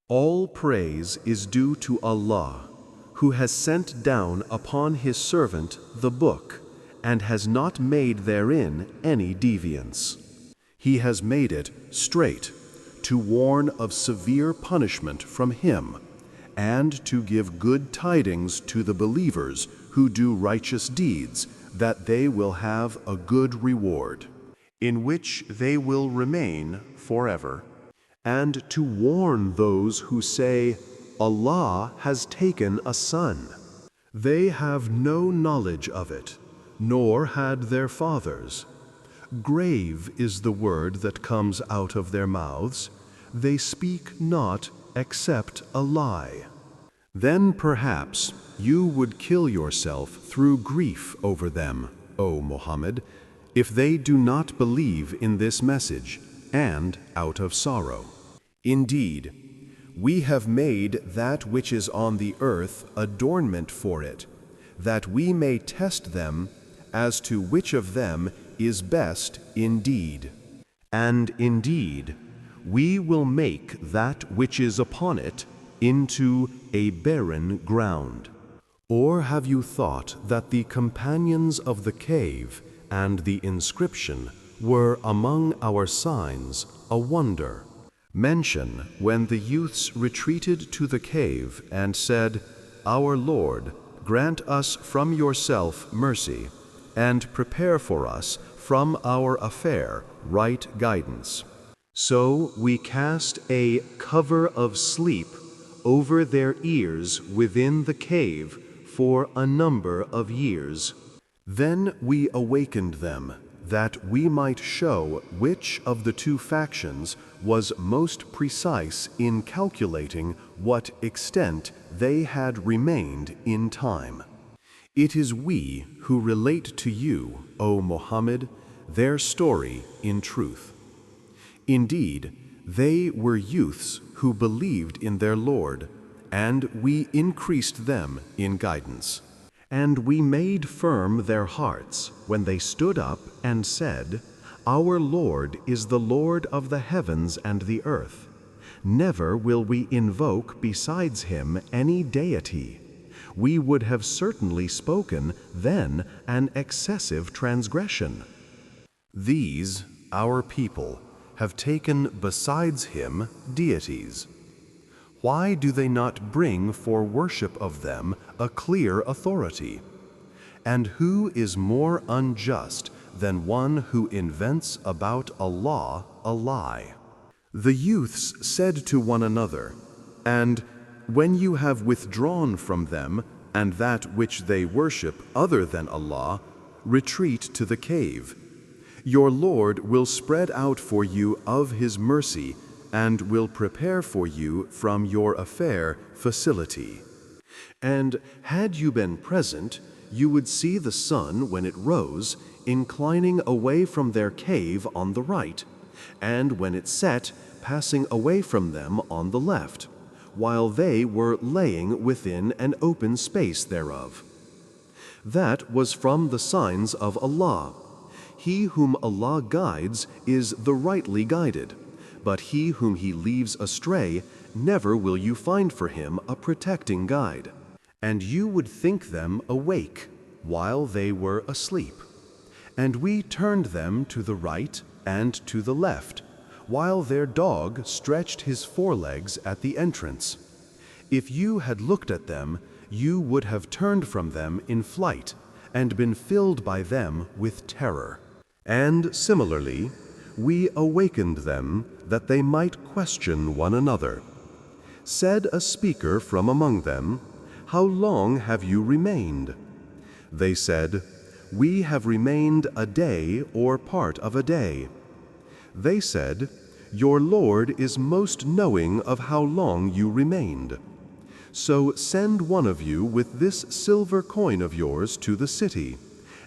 All praise is due to Allah, who has sent down upon His servant the book, and has not made therein any deviance. He has made it straight, to warn of severe punishment from Him, and to give good tidings to the believers who do righteous deeds, that they will have a good reward, in which they will remain forever. And to warn those who say, Allah has taken a son. They have no knowledge of it, nor had their fathers. Grave is the word that comes out of their mouths. They speak not except a lie. Then perhaps you would kill yourself through grief over them, O Muhammad, if they do not believe in this message, and out of sorrow. Indeed, we have made that which is on the earth adornment for it, that we may test them as to which of them is best indeed. And indeed, we will make that which is upon it into a barren ground. Or have you thought that the companions of the cave and the inscription were among our signs a wonder? Mention when the youths retreated to the cave and said, Our Lord, grant us from yourself mercy, and prepare for us from our affair right guidance. So we cast a cover of sleep over their ears within the cave for a number of years. Then we awakened them, that we might show which of the two factions was most precise in calculating what extent they had remained in time. It is we who relate to you, O Muhammad, their story in truth. Indeed, they were youths who believed in their Lord, and we increased them in guidance. And we made firm their hearts when they stood up and said, Our Lord is the Lord of the heavens and the earth. Never will we invoke besides Him any deity. We would have certainly spoken then an excessive transgression. These, our people, have taken besides Him deities. Why do they not bring for worship of them a clear authority? And who is more unjust than one who invents about Allah a lie? The youths said to one another, And when you have withdrawn from them and that which they worship other than Allah, retreat to the cave. Your Lord will spread out for you of His mercy, and will prepare for you from your affair facility. And had you been present, you would see the sun when it rose, inclining away from their cave on the right, and when it set, passing away from them on the left, while they were laying within an open space thereof. That was from the signs of Allah. He whom Allah guides is the rightly guided, but he whom He leaves astray, never will you find for him a protecting guide. And you would think them awake while they were asleep. And we turned them to the right and to the left, while their dog stretched his forelegs at the entrance. If you had looked at them, you would have turned from them in flight, and been filled by them with terror. And similarly, we awakened them that they might question one another. Said a speaker from among them, How long have you remained? They said, We have remained a day or part of a day. They said, Your Lord is most knowing of how long you remained. So send one of you with this silver coin of yours to the city,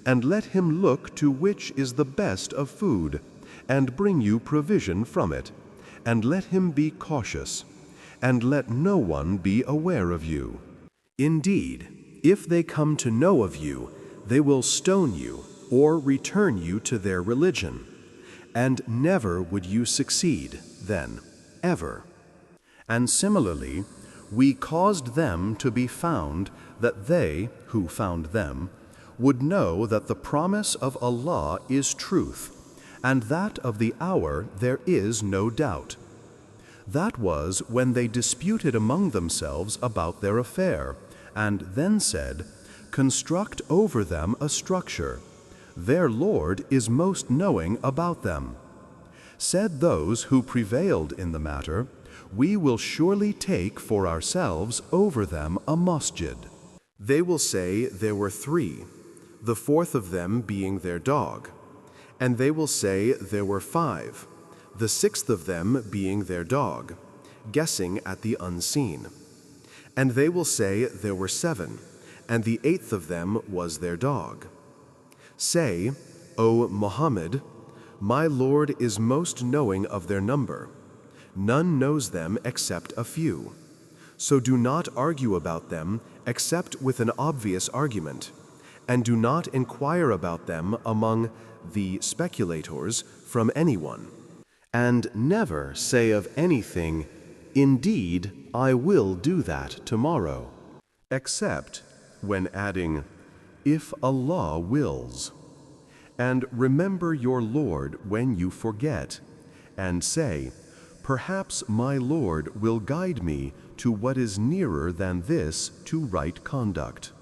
and let him look to which is the best of food, and bring you provision from it, and let him be cautious, and let no one be aware of you. Indeed, if they come to know of you, they will stone you or return you to their religion, and never would you succeed then, ever. And similarly, we caused them to be found, that they, who found them, would know that the promise of Allah is truth, and that of the hour there is no doubt. That was when they disputed among themselves about their affair, and then said, "Construct over them a structure. Their Lord is most knowing about them." Said those who prevailed in the matter, "We will surely take for ourselves over them a masjid." They will say there were three, the fourth of them being their dog. And they will say there were five, the sixth of them being their dog, guessing at the unseen. And they will say there were seven, and the eighth of them was their dog. Say, O Muhammad, my Lord is most knowing of their number. None knows them except a few. So do not argue about them except with an obvious argument, and do not inquire about them among the speculators from anyone. And never say of anything, "Indeed, I will do that tomorrow," except when adding, "If Allah wills." And remember your Lord when you forget, and say, "Perhaps my Lord will guide me to what is nearer than this to right conduct."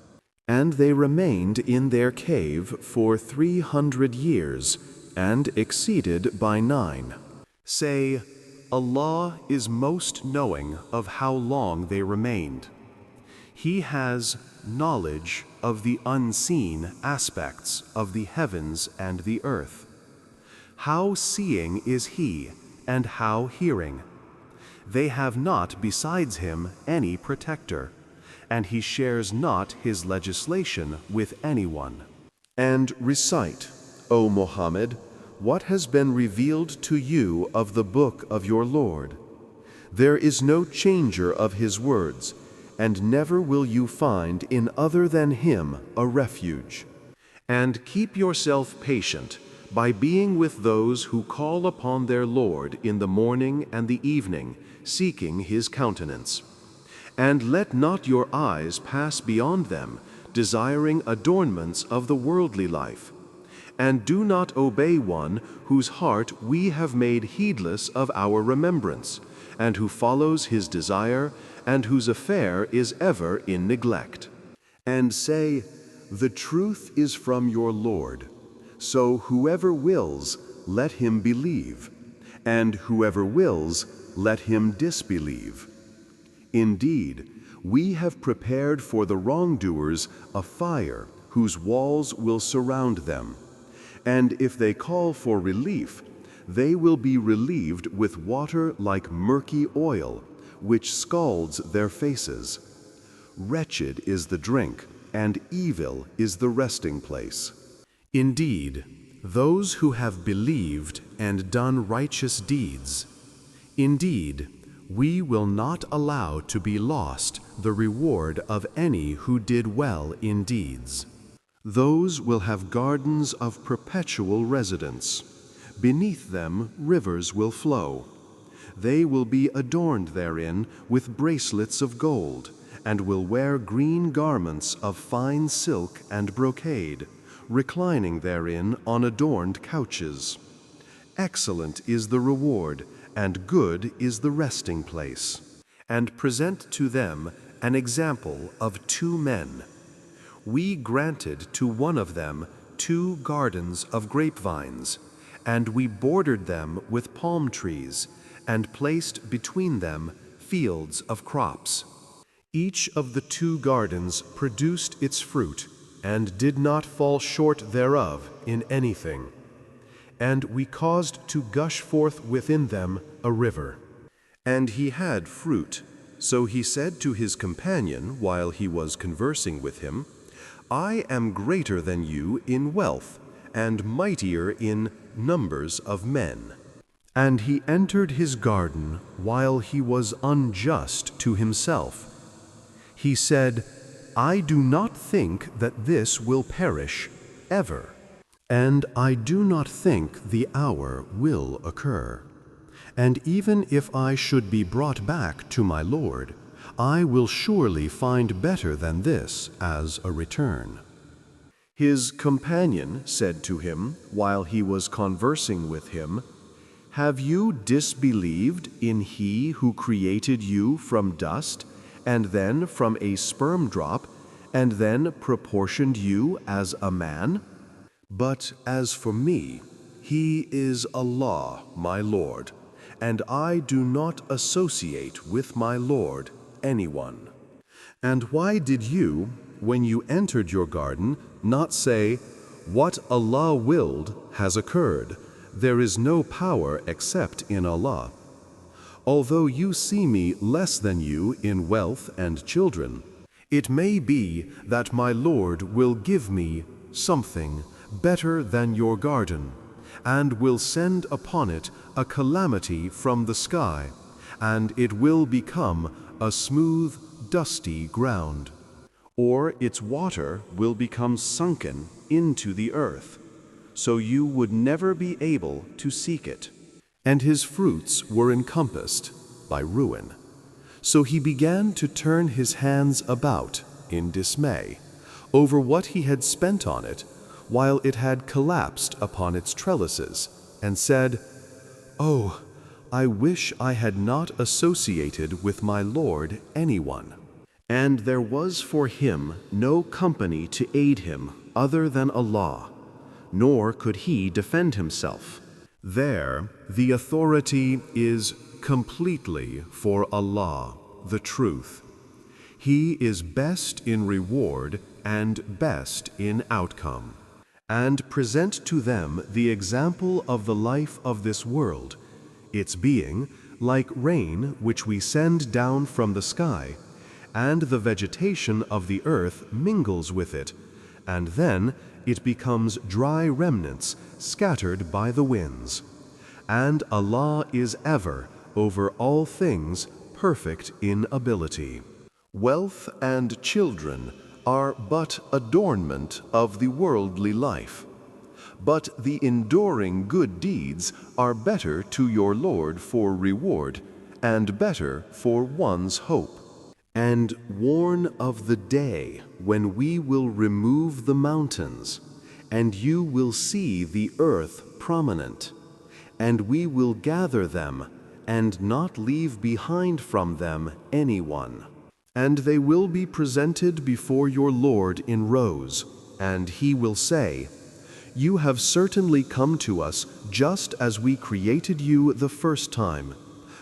And they remained in their cave for 300 years, and exceeded by 9. Say, Allah is most knowing of how long they remained. He has knowledge of the unseen aspects of the heavens and the earth. How seeing is He, and how hearing? They have not besides Him any protector, and He shares not His legislation with anyone. And recite, O Muhammad, what has been revealed to you of the book of your Lord. There is no changer of His words, and never will you find in other than Him a refuge. And keep yourself patient by being with those who call upon their Lord in the morning and the evening, seeking His countenance. And let not your eyes pass beyond them, desiring adornments of the worldly life. And do not obey one whose heart we have made heedless of our remembrance, and who follows his desire, and whose affair is ever in neglect. And say, the truth is from your Lord. So whoever wills, let him believe, and whoever wills, let him disbelieve. Indeed, we have prepared for the wrongdoers a fire whose walls will surround them. And if they call for relief, they will be relieved with water like murky oil, which scalds their faces. Wretched is the drink, and evil is the resting place. Indeed, those who have believed and done righteous deeds, indeed, we will not allow to be lost the reward of any who did well in deeds. Those will have gardens of perpetual residence. Beneath them rivers will flow. They will be adorned therein with bracelets of gold, and will wear green garments of fine silk and brocade, reclining therein on adorned couches. Excellent is the reward, and good is the resting place. And present to them an example of 2 men. We granted to one of them 2 gardens of grapevines, and we bordered them with palm trees, and placed between them fields of crops. Each of the 2 gardens produced its fruit, and did not fall short thereof in anything. And we caused to gush forth within them a river. And he had fruit, so he said to his companion while he was conversing with him, I am greater than you in wealth, and mightier in numbers of men. And he entered his garden while he was unjust to himself. He said, I do not think that this will perish ever, and I do not think the hour will occur. And even if I should be brought back to my Lord, I will surely find better than this as a return." His companion said to him while he was conversing with him, "Have you disbelieved in He who created you from dust, and then from a sperm drop, and then proportioned you as a man? But as for me, He is Allah, my Lord, and I do not associate with my Lord anyone. And why did you, when you entered your garden, not say, 'What Allah willed has occurred. There is no power except in Allah'? Although you see me less than you in wealth and children, it may be that my Lord will give me something better than your garden, and will send upon it a calamity from the sky, and it will become a smooth, dusty ground, or its water will become sunken into the earth, so you would never be able to seek it." And his fruits were encompassed by ruin. So he began to turn his hands about in dismay over what he had spent on it, while it had collapsed upon its trellises, and said, "Oh, I wish I had not associated with my Lord anyone." And there was for him no company to aid him other than Allah, nor could he defend himself. There, the authority is completely for Allah, the truth. He is best in reward and best in outcome. And present to them the example of the life of this world, its being like rain which we send down from the sky, and the vegetation of the earth mingles with it, and then it becomes dry remnants scattered by the winds. And Allah is ever, over all things, perfect in ability. Wealth and children are but adornment of the worldly life, but the enduring good deeds are better to your Lord for reward, and better for one's hope. And warn of the day when we will remove the mountains, and you will see the earth prominent, and we will gather them, and not leave behind from them anyone. And they will be presented before your Lord in rows, and he will say, "You have certainly come to us just as we created you the first time,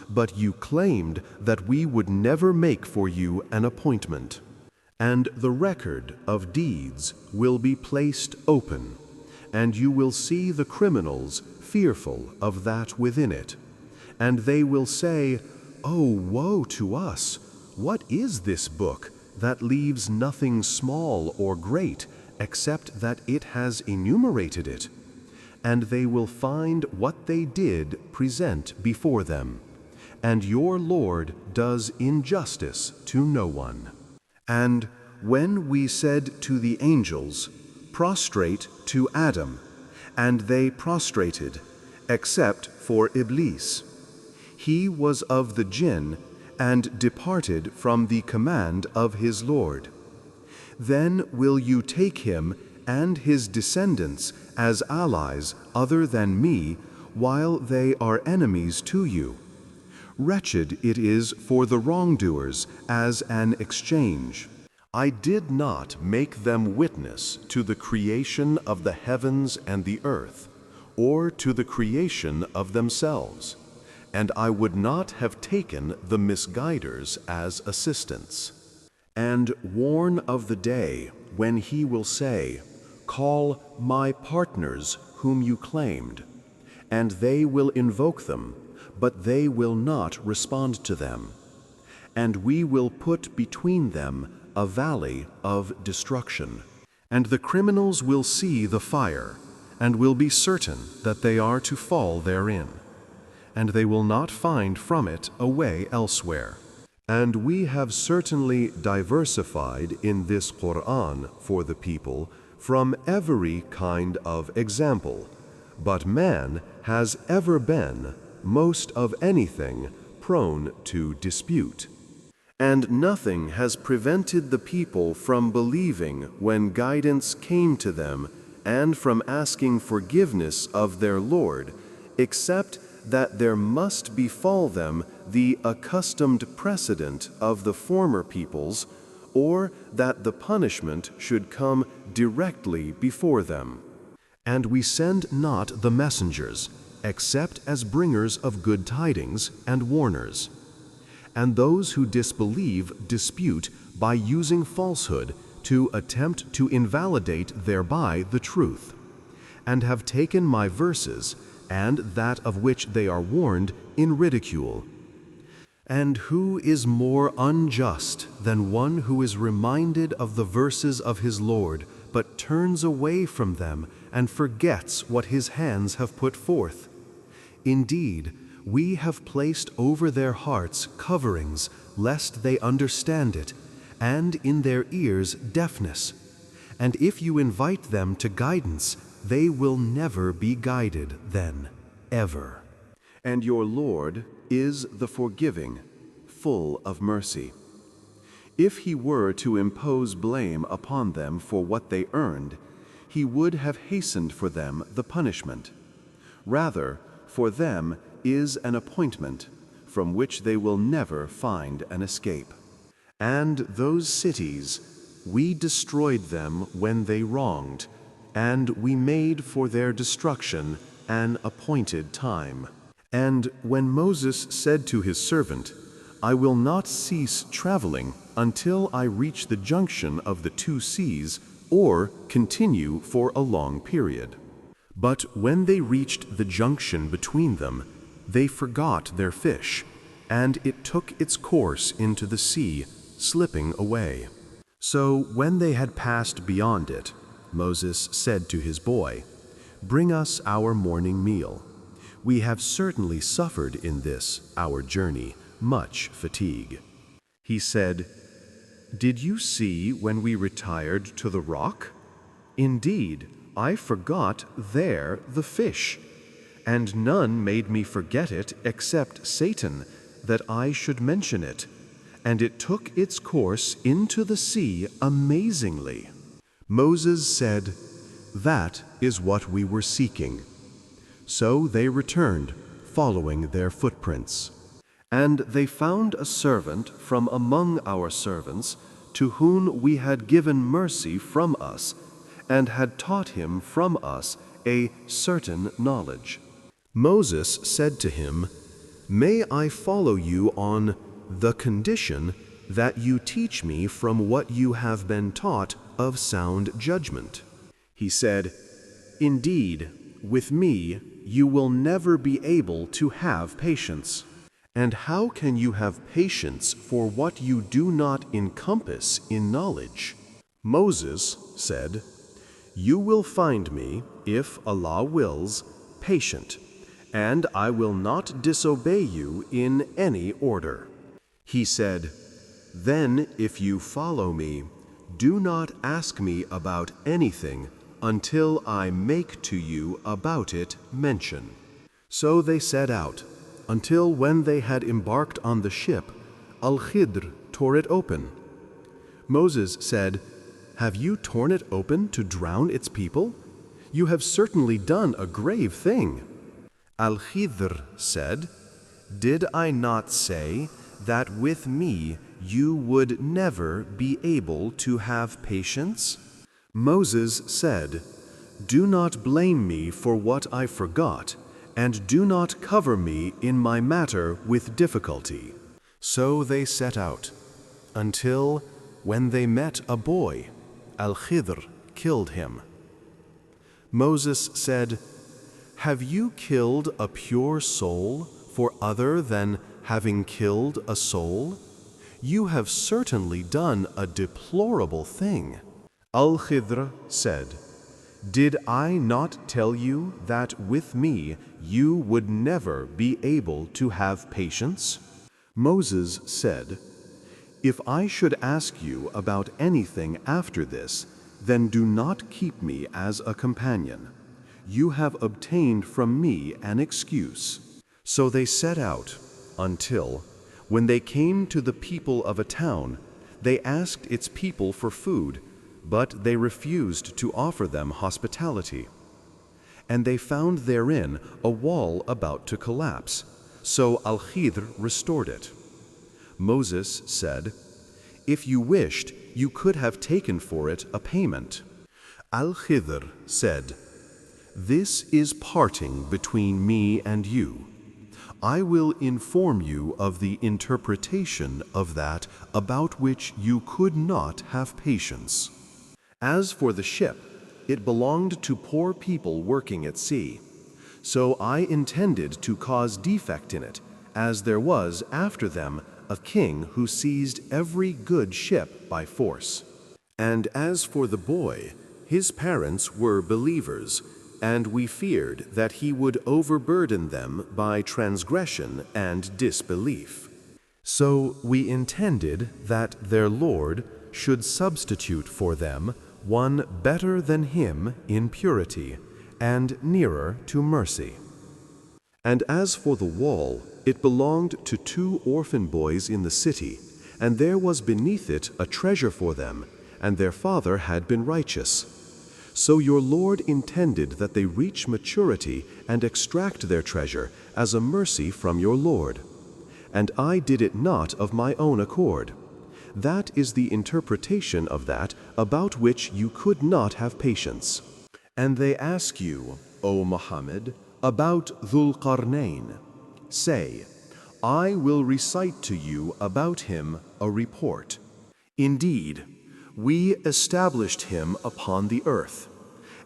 but you claimed that we would never make for you an appointment." And the record of deeds will be placed open, and you will see the criminals fearful of that within it. And they will say, "Oh, woe to us! What is this book that leaves nothing small or great except that it has enumerated it?" And they will find what they did present before them. And your Lord does injustice to no one. And when we said to the angels, "Prostrate to Adam," and they prostrated, except for Iblis. He was of the jinn, and departed from the command of his Lord. Then will you take him and his descendants as allies other than me, while they are enemies to you? Wretched it is for the wrongdoers as an exchange. I did not make them witness to the creation of the heavens and the earth, or to the creation of themselves, and I would not have taken the misguiders as assistants. And warn of the day when he will say, "Call my partners whom you claimed," and they will invoke them, but they will not respond to them. And we will put between them a valley of destruction. And the criminals will see the fire, and will be certain that they are to fall therein. And they will not find from it a way elsewhere. And we have certainly diversified in this Qur'an for the people from every kind of example, but man has ever been most of anything prone to dispute. And nothing has prevented the people from believing when guidance came to them and from asking forgiveness of their Lord, except that there must befall them the accustomed precedent of the former peoples, or that the punishment should come directly before them. And we send not the messengers, except as bringers of good tidings and warners. And those who disbelieve dispute by using falsehood to attempt to invalidate thereby the truth, and have taken my verses, and that of which they are warned, in ridicule. And who is more unjust than one who is reminded of the verses of his Lord, but turns away from them and forgets what his hands have put forth? Indeed, we have placed over their hearts coverings, lest they understand it, and in their ears deafness. And if you invite them to guidance, they will never be guided then, ever. And your Lord is the forgiving, full of mercy. If he were to impose blame upon them for what they earned, he would have hastened for them the punishment. Rather, for them is an appointment, from which they will never find an escape. And those cities, we destroyed them when they wronged, and we made for their destruction an appointed time. And when Moses said to his servant, I will not cease traveling until I reach the junction of the two seas, or continue for a long period. But when they reached the junction between them, they forgot their fish, and it took its course into the sea, slipping away. So when they had passed beyond it, Moses said to his boy, Bring us our morning meal. We have certainly suffered in this, our journey, much fatigue. He said, Did you see when we retired to the rock? Indeed, I forgot there the fish, and none made me forget it except Satan, that I should mention it, and it took its course into the sea amazingly. Moses said, That is what we were seeking. So they returned, following their footprints. And they found a servant from among our servants, to whom we had given mercy from us, and had taught him from us a certain knowledge. Moses said to him, May I follow you on the condition that you teach me from what you have been taught of sound judgment? He said, Indeed, with me you will never be able to have patience. And how can you have patience for what you do not encompass in knowledge? Moses said, You will find me, if Allah wills, patient, and I will not disobey you in any order. He said, Then if you follow me, do not ask me about anything until I make to you about it mention. So they set out, until when they had embarked on the ship, Al-Khidr tore it open. Moses said, Have you torn it open to drown its people? You have certainly done a grave thing. Al-Khidr said, Did I not say that with me you would never be able to have patience? Moses said, Do not blame me for what I forgot, and do not cover me in my matter with difficulty. So they set out, until, when they met a boy, Al-Khidr killed him. Moses said, Have you killed a pure soul for other than having killed a soul? You have certainly done a deplorable thing. Al-Khidr said, Did I not tell you that with me you would never be able to have patience? Moses said, If I should ask you about anything after this, then do not keep me as a companion. You have obtained from me an excuse. So they set out, until, when they came to the people of a town, they asked its people for food, but they refused to offer them hospitality. And they found therein a wall about to collapse, so Al-Khidr restored it. Moses said, "If you wished, you could have taken for it a payment." Al-Khidr said, "This is parting between me and you. I will inform you of the interpretation of that about which you could not have patience. As for the ship, it belonged to poor people working at sea. So I intended to cause defect in it, as there was after them a king who seized every good ship by force. And as for the boy, his parents were believers, and we feared that he would overburden them by transgression and disbelief. So we intended that their Lord should substitute for them one better than him in purity and nearer to mercy. And as for the wall, it belonged to 2 orphan boys in the city, and there was beneath it a treasure for them, and their father had been righteous. So your Lord intended that they reach maturity and extract their treasure as a mercy from your Lord. And I did it not of my own accord. That is the interpretation of that about which you could not have patience. And they ask you, O Muhammad, about Dhul Qarnayn. Say, I will recite to you about him a report. Indeed, we established him upon the earth,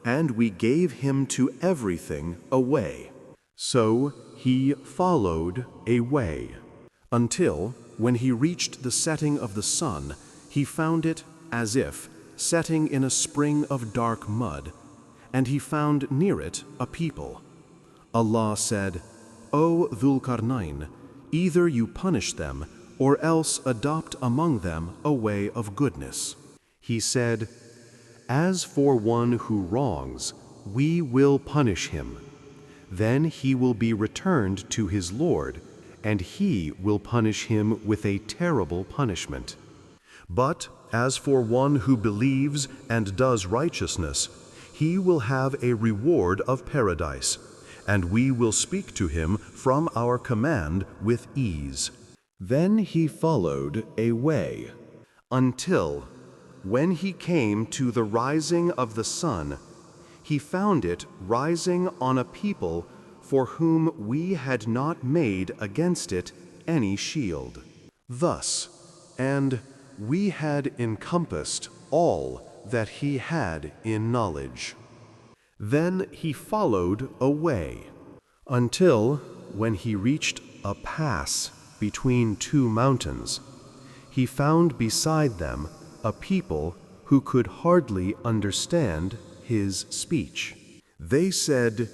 and we gave him to everything a way. So he followed a way, until, when he reached the setting of the sun, he found it as if setting in a spring of dark mud, and he found near it a people. Allah said, O Dhul Qarnayn, either you punish them, or else adopt among them a way of goodness. He said, As for one who wrongs, we will punish him. Then he will be returned to his Lord, and he will punish him with a terrible punishment. But as for one who believes and does righteousness, he will have a reward of paradise, and we will speak to him from our command with ease. Then he followed a way, until, when he came to the rising of the sun, he found it rising on a people for whom we had not made against it any shield. Thus, and we had encompassed all that he had in knowledge. Then he followed a way, until, when he reached a pass between 2 mountains, he found beside them a people who could hardly understand his speech. They said,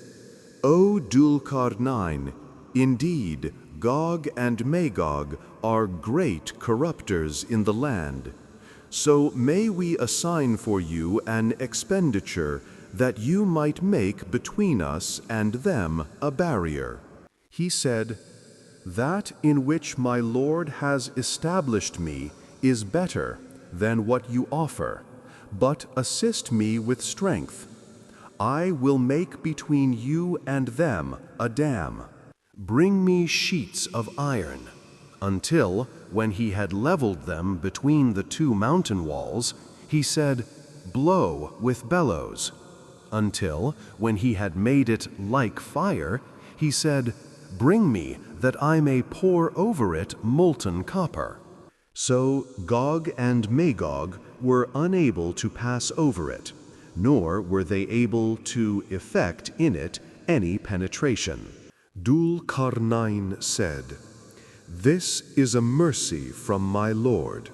O Dhul Qarnayn, indeed Gog and Magog are great corrupters in the land. So may we assign for you an expenditure that you might make between us and them a barrier. He said, That in which my Lord has established me is better than what you offer, but assist me with strength. I will make between you and them a dam. Bring me sheets of iron, until, when he had leveled them between the 2 mountain walls, he said, Blow with bellows. Until, when he had made it like fire, he said, Bring me, that I may pour over it molten copper. So Gog and Magog were unable to pass over it, nor were they able to effect in it any penetration. Dhul Qarnayn said, This is a mercy from my Lord,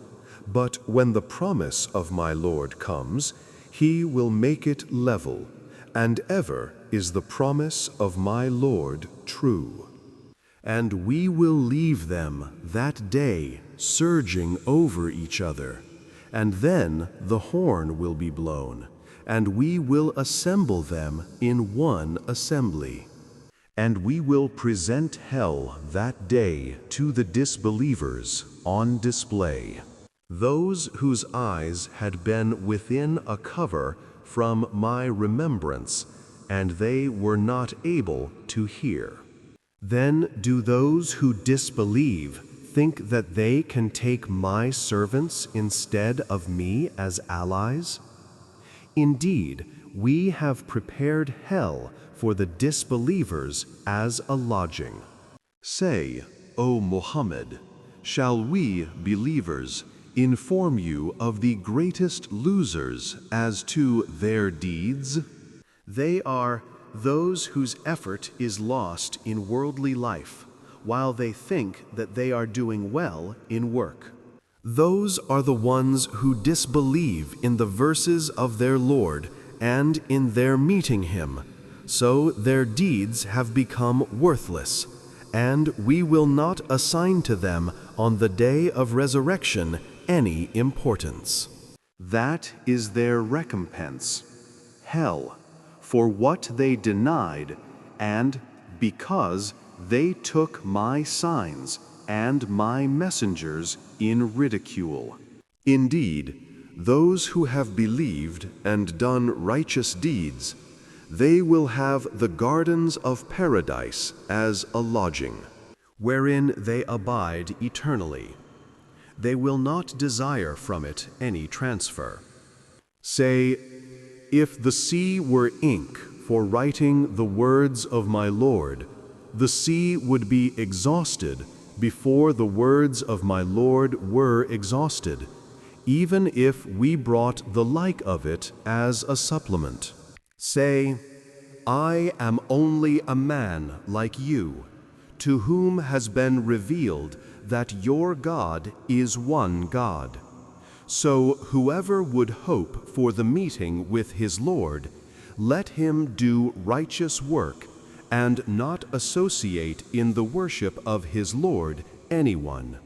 but when the promise of my Lord comes, he will make it level, and ever is the promise of my Lord true. And we will leave them that day surging over each other, and then the horn will be blown, and we will assemble them in one assembly. And we will present hell that day to the disbelievers on display. Those whose eyes had been within a cover from my remembrance, and they were not able to hear. Then do those who disbelieve think that they can take my servants instead of me as allies? Indeed, we have prepared hell for the disbelievers as a lodging. Say, O Muhammad, shall we, believers, inform you of the greatest losers as to their deeds? They are those whose effort is lost in worldly life, while they think that they are doing well in work. Those are the ones who disbelieve in the verses of their Lord and in their meeting Him, so their deeds have become worthless, and we will not assign to them on the day of resurrection any importance. That is their recompense, hell, for what they denied, and because they took my signs and my messengers in ridicule. Indeed, those who have believed and done righteous deeds, they will have the gardens of paradise as a lodging, wherein they abide eternally. They will not desire from it any transfer. Say, if the sea were ink for writing the words of my Lord, the sea would be exhausted before the words of my Lord were exhausted, even if we brought the like of it as a supplement. Say, I am only a man like you, to whom has been revealed that your God is one God. So whoever would hope for the meeting with his Lord, let him do righteous work and not associate in the worship of his Lord anyone.